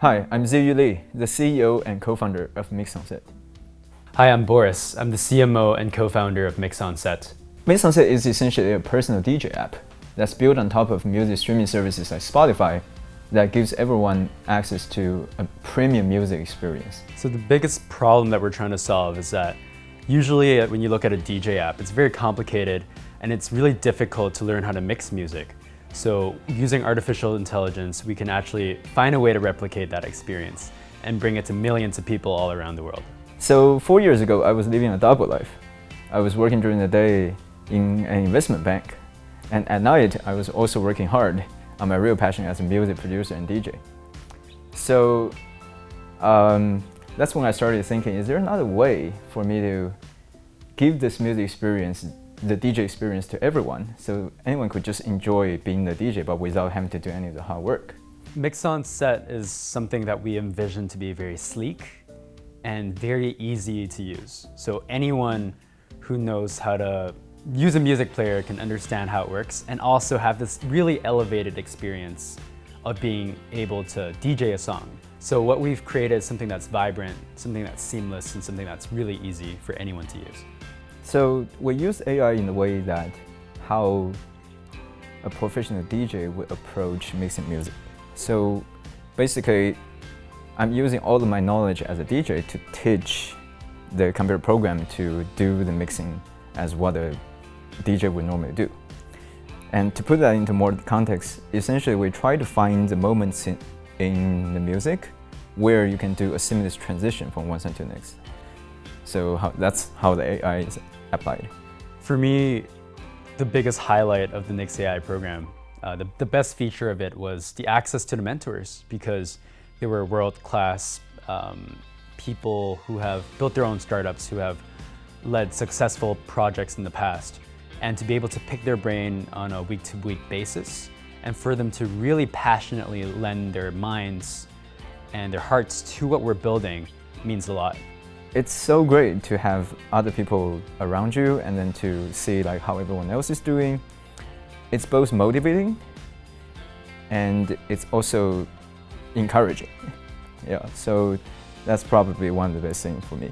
Hi, I'm Ziyu Li, the CEO and co-founder of Mixonset. Hi, I'm Boris. I'm the CMO and co-founder of Mixonset. Mixonset is essentially a personal DJ app that's built on top of music streaming services like Spotify that gives everyone access to a premium music experience. So the biggest problem that we're trying to solve is that usually when you look at a DJ app, it's very complicated and it's really difficult to learn how to mix music. So using artificial intelligence, we can actually find a way to replicate that experience and bring it to millions of people all around the world. So 4 years ago, I was living a double life. I was working during the day in an investment bank, and at night, I was also working hard on my real passion as a music producer and DJ. So that's when I started thinking, is there another way for me to give this music experience, the DJ experience, to everyone, so anyone could just enjoy being the DJ but without having to do any of the hard work? Mixonset is something that we envision to be very sleek and very easy to use. So anyone who knows how to use a music player can understand how it works and also have this really elevated experience of being able to DJ a song. So what we've created is something that's vibrant, something that's seamless, and something that's really easy for anyone to use. So we use AI in the way that how a professional DJ would approach mixing music. So basically, I'm using all of my knowledge as a DJ to teach the computer program to do the mixing as what a DJ would normally do. And to put that into more context, essentially we try to find the moments in the music where you can do a seamless transition from one song to the next. So that's how the AI is applied. For me, the biggest highlight of the Nix AI program, the best feature of it was the access to the mentors, because they were world-class people who have built their own startups, who have led successful projects in the past, and to be able to pick their brain on a week-to-week basis, and for them to really passionately lend their minds and their hearts to what we're building means a lot. It's so great to have other people around you and then to see like how everyone else is doing. It's both motivating and it's also encouraging. Yeah, so that's probably one of the best things for me.